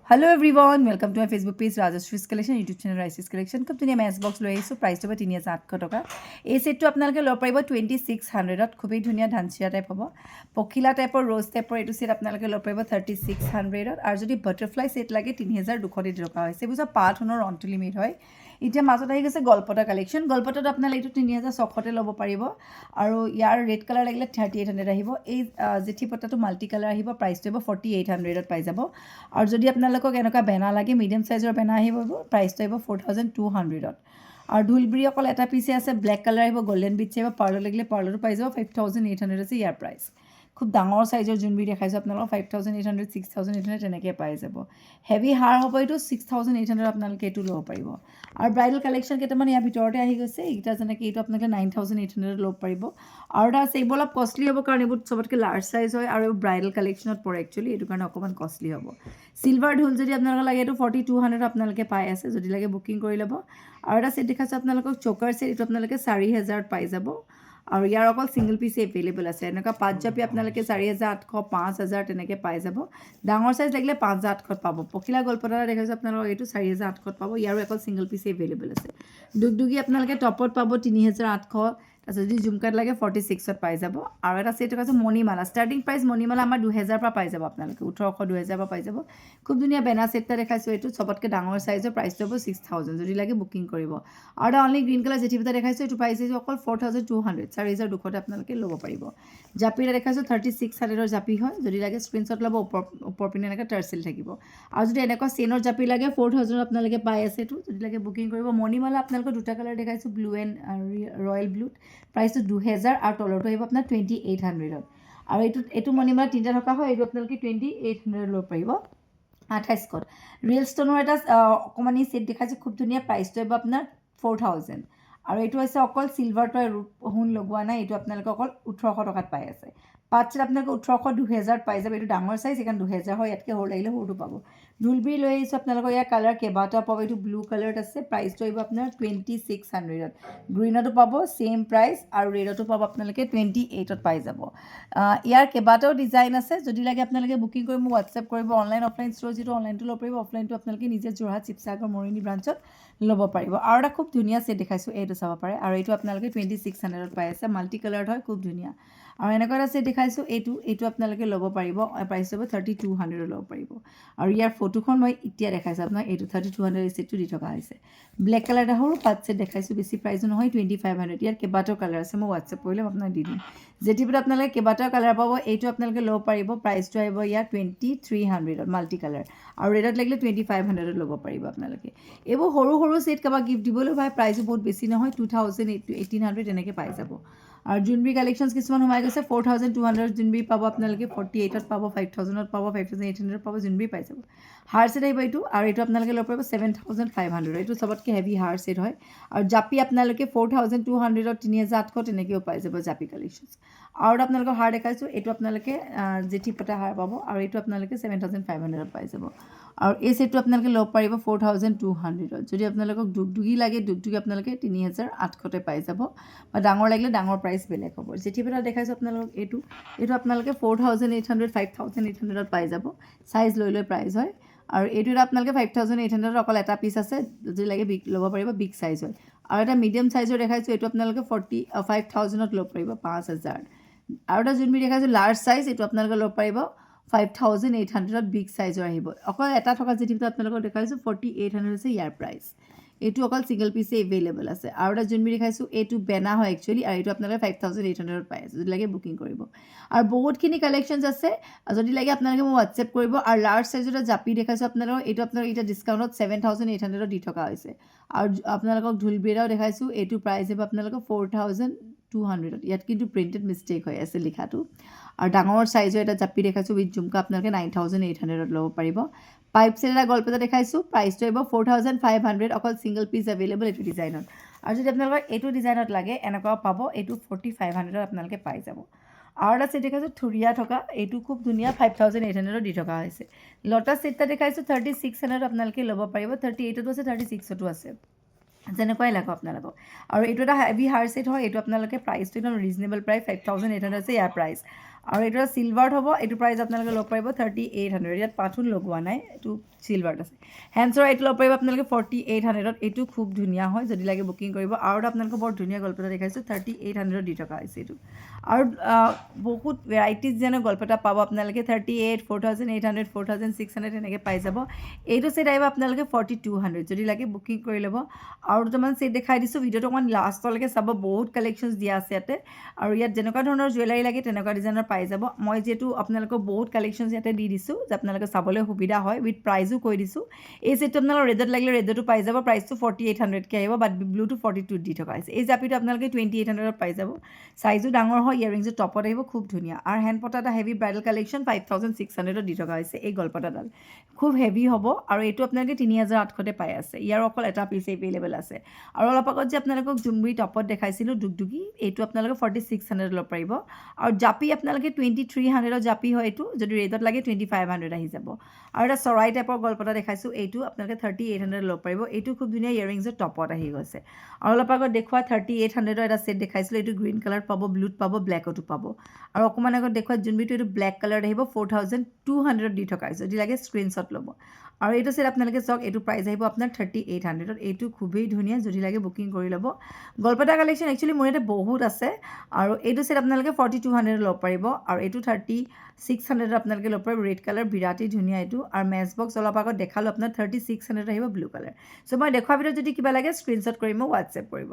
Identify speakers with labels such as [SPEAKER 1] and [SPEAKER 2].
[SPEAKER 1] Hello everyone, welcome to my Facebook page Rajashree's Collection, YouTube channel Rajashree's Collection. খুব ধুনীয়া match box লৈ আহিছোঁ, প্ৰাইচটো হ'ব 3800 টকা। এই সেটটো আপোনালোকে ল'ব পাৰিব 2600ত। খুবেই ধুনীয়া ধানচিৰা টাইপ হ'ব, পখিলা টাইপৰ ৰ'জ টাইপৰ এইটো সেট আপোনালোকে ল'ব পাৰিব 3600ত। আৰু যদি বাটাৰফ্লাই সেট লাগে 3200 টকা হৈছে। এইবোৰ পাথনৰ অন্তুলি মেড হয়। এতিয়া মাজত আহি গৈছে গলপতা কালেকশ্যন। গলপতাত আপোনালোকে এইটো 3600তে ল'ব পাৰিব। আৰু ইয়াৰ ৰেড কালাৰ লাগিলে 3800 আহিব। এই জেঠি পতাটো মাল্টি কালাৰ আহিব, প্ৰাইচটো হ'ব 4800ত পাই যাব। আৰু যদি আপোনালোকক এনেকুৱা বেনা লাগে মিডিয়াম চাইজৰ বেনা আহিব, প্ৰাইচটো আহিব 4200ত। আৰু ঢোলবিৰি অকল এটা পিছে আছে, ব্লেক কালাৰ আহিব, গল্ডেন বিটছ আহিব, পাৰ্লো লাগিলে পাৰ্লোটো পাই যাব। 5800 আছে ইয়াৰ প্ৰাইচ। খুব ডাঙৰ চাইজৰ জোনবিৰি দেখাইছোঁ আপোনালোকক 5800 6800 তেনেকৈ পাই যাব। হেভি হাৰ হ'ব এইটো 6800 আপোনালোকে এইটো ল'ব পাৰিব। আৰু ব্ৰাইডেল কালেকশ্যন কেইটামান ইয়াৰ ভিতৰতে আহি গৈছে। এইকেইটা যেনেকৈ এইটো আপোনালোকে 9800 ল'ব পাৰিব। আৰু এটা আছে এইবোৰ অলপ কষ্টলি হ'ব, কাৰণ এইবোৰ চবতকৈ লাৰ্জ চাইজ হয় আৰু এইবোৰ ব্ৰাইডেল কালেকশ্যনত পৰে একচুৱেলি, এইটো কাৰণে অকণমান কষ্টলি হ'ব। চিলভাৰ ঢোল যদি আপোনালোকক লাগে এইটো 4200 আপোনালোকে পাই আছে, যদি লাগে বুকিং কৰি ল'ব। আৰু এটা ছেট দেখাইছোঁ আপোনালোকক চকাৰ ছেট, এইটো আপোনালোকে 4000ত পাই যাব। আৰু ইয়াৰ অকল ছিংগল পিচ এভেইলেবল আছে। এনেকুৱা পাঁচজাপি আপোনালোকে 4800 5000 তেনেকৈ পাই যাব। ডাঙৰ চাইজ লাগিলে 5800ত পাব। পখিলা গলপতা দেখাইছোঁ আপোনালোকক, এইটো 4800ত পাব। ইয়াৰো অকল ছিংগল পিচ এভেইলেবল আছে। দুগদুগী আপোনালোকে টপত পাব 3800। তাৰপিছত যদি জুমকাত লাগে 46ত পাই যাব। আৰু এটা ছেট আছে মণিমালা, ষ্টাৰ্টিং প্ৰাইচ মণিমালা আমাৰ 2000 পৰা পাই যাব আপোনালোকে, 1800 2000 পৰা পাই যাব। খুব ধুনীয়া বেনা ছেট এটা দেখাইছোঁ, এইটো চবতকৈ ডাঙৰ চাইজৰ, প্ৰাইচটো হ'ব 6000, যদি লাগে বুকিং কৰিব। আৰু এটা অনলি গ্ৰীণ কালাৰ জেঠি পতা দেখাইছোঁ, এইটো প্ৰাইচ হৈছে অকল 4200, 4200 আপোনালোকে ল'ব পাৰিব। জাপি এটা দেখাইছোঁ 3600ৰ জাপি হয়, যদি লাগে স্ক্ৰীনশ্বট ল'ব। ওপৰ পিনে এনেকৈ টাৰ্চেল থাকিব। আৰু যদি এনেকুৱা চেইনৰ জাপি লাগে 4000 আপোনালোকে পাই আছে এইটো, যদি লাগে বুকিং কৰিব। মণিমালা আপোনালোকৰ দুটা কালাৰ দেখাইছোঁ, ব্লু এণ্ড ৰয়েল ব্লুত, প্ৰাইচটো 2000 আৰু তলৰটো আহিব আপোনাৰ 2800ত। আৰু এইটো মণিমালা তিনিটা থকা হয়, এইটো আপোনালোকে 2800 ল'ব পাৰিব। 2800ত ৰিয়েল ষ্টনৰ এটা অকণমানি ছেট দেখাইছোঁ, খুব ধুনীয়া, প্ৰাইচটো আহিব আপোনাৰ 4000। আৰু এইটো হৈছে অকল চিলভাৰ টয়, সোণ লগোৱা নাই, এইটো আপোনালোকে অকল 1800 টকাত পাই আছে। পাঁচ ছেট আপোনালোকে 1800 2000 পাই যাব। এইটো ডাঙৰ চাইজ, সেইকাৰণে 2000 হয়, ইয়াতকৈ সৰু লাগিলে সৰুটো পাব। ঢোলবিৰি লৈ আহিছোঁ আপোনালোকৰ, ইয়াৰ কালাৰ কেইবাটাও পাব। এইটো ব্লু কালাৰত আছে, প্ৰাইচটো আহিব আপোনাৰ 2600ত। গ্ৰীণতো পাব ছেইম প্ৰাইচ, আৰু ৰেডতো পাব আপোনালোকে 28ত পাই যাব। ইয়াৰ কেইবাটাও ডিজাইন আছে, যদি লাগে আপোনালোকে বুকিং কৰি মোক হোৱাটছএপ কৰিব। অনলাইন অফলাইন ষ্ট'ৰ যিটো অনলাইনটো ল'ব পাৰিব, অফলাইনটো আপোনালোকে নিজে যোৰহাট শিৱসাগৰ মৰিয়নি ব্ৰাঞ্চত ল'ব পাৰিব। আৰু এটা খুব ধুনীয়া ছেট দেখাইছোঁ, এইটো চাব পাৰে। আৰু এইটো আপোনালোকে 2600ত পাই আছে, মাল্টি কালাৰত হয়, খুব ধুনীয়া। আৰু এনেকুৱা এটা ছেট দেখাইছোঁ, এইটো আপোনালোকে ল'ব পাৰিব, প্ৰাইচ হ'ব 3200 ল'ব পাৰিব। আৰু ইয়াৰ ফটোখন মই এতিয়া দেখাইছোঁ আপোনাক, এইটো 3200 এই ছেটটো দি থকা হৈছে। ব্লেক কালাৰ এটা সৰু পাঁচ ছেট দেখাইছোঁ, বেছি প্ৰাইচো নহয়, 2500। ইয়াৰ কেইবাটাও কালাৰ আছে, মই হোৱাটছএপ কৰিলে আপোনাক দি দিম। যেতিয়াৰ আপোনালোকে কেইবাটাও কালাৰ পাব, এইটো আপোনালোকে ল'ব পাৰিব, প্ৰাইচটো আহিব ইয়াৰ 2300ত, মাল্টি কালাৰ। আৰু ৰেডত লাগিলে 2500ত ল'ব পাৰিব আপোনালোকে। এইবোৰ সৰু সৰু ছেট কাৰোবাক গিফ্ট দিবলৈ ভাই, প্ৰাইচো বহুত বেছি নহয়, 2000 1800 তেনেকৈ পাই যাব। আৰু জোনবিৰি কালেকশ্যনছ কিছুমান সোমাই গৈছে, 4200 জোনবিৰি পাব আপোনালোকে, 48ত পাব, 5000ত পাব, 5800ত পাব, জোনবিৰি পাই যাব। হাৰ ছেট আহিব এইটো, আৰু এইটো আপোনালোকে ল'ব পাৰিব 7500। এইটো চবতকৈ হেভি হাৰ ছেট হয়। আৰু জাপি আপোনালোকে 4200, 3800 তেনেকৈও পাই যাব জাপি কালেকশ্যনছ। আৰু এটা আপোনালোকৰ হাৰ দেখাইছোঁ, এইটো আপোনালোকে জেঠি পতা হাৰ পাব, আৰু এইটো আপোনালোকে 7500ত পাই যাব। আৰু এই ছেটটো আপোনালোকে ল'ব পাৰিব 4200ত। যদি আপোনালোকক দুগদুগী লাগে, দুগদুগী আপোনালোকে 3800তে পাই যাব। বা ডাঙৰ লাগিলে ডাঙৰ প্ৰাইচ বেলেগ হ'ব। জেঠি পতা দেখাইছোঁ আপোনালোকক, এইটো আপোনালোকে 4800 5800ত পাই যাব। চাইজ লৈ লৈ প্ৰাইচ হয়। আৰু এইটো এটা আপোনালোকে 5800ত অকল এটা পিচ আছে, যদি লাগে ল'ব পাৰিব, বিগ চাইজ হয়। আৰু এটা মিডিয়াম চাইজৰ দেখাইছোঁ, এইটো আপোনালোকে 5000ত ল'ব পাৰিব, 5000। আৰু এটা জোনবিৰি দেখাইছোঁ লাৰ্জ চাইজ, এইটো আপোনালোকে ল'ব পাৰিব 5800ত, বিগ চাইজৰ আহিব। অকল এটা থকা জেঠি পতা আপোনালোকক দেখাইছোঁ, 4800 হৈছে ইয়াৰ প্ৰাইচ। এইটো অকল ছিংগল পিচে এভেইলেবল আছে। আৰু এটা জোনবিৰি দেখাইছোঁ, এইটো বেনা হয় একচুৱেলি, আৰু এইটো আপোনালোকে 5800ত পাই আছে, যদি লাগে বুকিং কৰিব। আৰু বহুতখিনি কালেকশ্যনছ আছে, যদি লাগে আপোনালোকে মোক হোৱাটছএপ কৰিব। আৰু লাৰ্জ চাইজৰ এটা জাপি দেখাইছোঁ আপোনালোকক, এইটো আপোনালোকে এতিয়া ডিছকাউণ্টত 7800ত দি থকা হৈছে। আৰু আপোনালোকক ঢোলবিৰি এটাও দেখাইছোঁ, এইটো প্ৰাইচ হ'ব আপোনালোকক 4200ত। ইয়াত কিন্তু প্ৰিণ্টেড মিষ্টেক হৈ আছে লিখাটো। আৰু ডাঙৰ চাইজৰ এটা জাপি দেখাইছোঁ উইথ জুমকা, আপোনালোকে 9800ত ল'ব পাৰিব। পাইপ ছেট এটা গলপতা দেখাইছোঁ, প্ৰাইচটো আহিব 4500, অকল ছিংগল পিচ এভেইলেবল এইটো ডিজাইনত। আৰু যদি আপোনালোকৰ এইটো ডিজাইনত লাগে, এনেকুৱাও পাব, এইটো 4500ত আপোনালোকে পাই যাব। আৰু এটা ছেট দেখাইছোঁ থুৰীয়া থকা, এইটো খুব ধুনীয়া, 5800ত দি থকা হৈছে। লটাছ ছেট এটা দেখাইছোঁ 3600ত আপোনালোকে ল'ব পাৰিব, 38তো আছে, 36তো আছে, যেনেকুৱাই লাগক আপোনালোকক। আৰু এইটো এটা হেভি হাৰ ছেট হয়, এইটো আপোনালোকে প্ৰাইচটো একদম ৰিজনেবল প্ৰাইচ, 5800 আছে ইয়াৰ প্ৰাইচ। আৰু এইটো এটা চিলভাৰত হ'ব, এইটো প্ৰাইচ আপোনালোকে ল'ব পাৰিব 3800। ইয়াত পাথুন লগোৱা নাই, এইটো চিলভাৰত আছে হেণ্ডছৰ এইটো ল'ব পাৰিব আপোনালোকে 4800ত এইটো খুব ধুনীয়া হয় যদি লাগে বুকিং কৰিব আৰু এটা আপোনালোকক বৰ ধুনীয়া গল্পটা দেখাইছোঁ 3800 দি থকা হৈছে এইটো আৰু বহুত ভেৰাইটিজ যেনে গল্পটা পাব আপোনালোকে 38 4800 4600 এনেকৈ পাই যাব এইটো ছেট আহিব আপোনালোকে 4200 যদি লাগে বুকিং কৰি ল'ব আৰু দুটামান ছেট দেখাই দিছোঁ ভিডিঅ'টো অকণমান লাষ্টলৈকে চাব বহুত কালেকশ্যনছ দিয়া আছে ইয়াতে আৰু ইয়াত যেনেকুৱা ধৰণৰ জুৱেলাৰী লাগে তেনেকুৱা ডিজাইনৰ পাই যাব মই যিহেতু আপোনালোকক বহুত কালেকশ্যনছ ইয়াতে দি দিছোঁ যে আপোনালোকে চাবলৈ সুবিধা হয় উইথ প্ৰাইজো কৈ দিছোঁ এই ছেটটো আপোনালোকৰ ৰেডত লাগিলে ৰেডতো পাই যাব প্ৰাইচটো 4800কৈ আহিব বাট ব্লুটো 42 দি থকা হৈছে এই জাপিটো আপোনালোকে 2800ত পাই যাব চাইজো ডাঙৰ হয় ইয়েৰিংছটো টপত আহিব খুব ধুনীয়া আৰু হেণ্ড পটা এটা হেভি ব্ৰাইডাল কালেকশ্যন 5600ত দি থকা হৈছে এই গল্পটাডাল খুব হেভি হ'ব আৰু এইটো আপোনালোকে 3800তে পাই আছে ইয়াৰ অকল এটা পিচ এভেইলেবল আছে আৰু অলপ আগত যে আপোনালোকক জুমৰি টপত দেখাইছিলোঁ দুগদুগী এইটো আপোনালোকে 4600 ল'ব পাৰিব আৰু জাপি আপোনালোকে 2300ত জাপি হয় এইটো যদি ৰেডত লাগে 2500 আহি যাব আৰু এটা চৰাই টাইপৰ গল্পটা দেখাইছোঁ এইটো আপোনালোকে 3800 ল'ব পাৰিব এইটো খুব ধুনীয়া ইয়েৰিংছৰ টপত আহি গৈছে আৰু অলপ আগত দেখুওৱা 3800ৰ এটা ছেট দেখাইছিলোঁ এইটো গ্ৰীণ কালাৰত পাব ব্লুত পাব ব্লেকতো পাব আৰু অকণমান আগত দেখুওৱা জুমৰিটো এইটো ব্লেক কালাৰত আহিব 4200 দি থকা হৈছে যদি লাগে স্ক্ৰীনশ্বট ল'ব আৰু এইটো ছেট আপোনালোকে চাওক এইটো প্ৰাইচ আহিব আপোনাৰ 3800ত এইটো খুবেই ধুনীয়া যদি লাগে বুকিং কৰি ল'ব গল্পটা কালেকশ্যন একচুৱেলি মোৰ ইয়াতে বহুত আছে আৰু এইটো ছেট আপোনালোকে 4200 ল'ব পাৰিব আৰু এইটো 3600 আপোনালোকে ল'ব পাৰিব ৰেড কালাৰ বিৰাটেই ধুনীয়া এইটো আৰু মেচ বক্স অলপ আগত দেখালোঁ আপোনাৰ 3600 আহিব ব্লু কালাৰ চ' মই দেখুৱাৰ ভিতৰত যদি কিবা লাগে স্ক্ৰীনশ্বট কৰি মোক হোৱাটছএপ কৰিব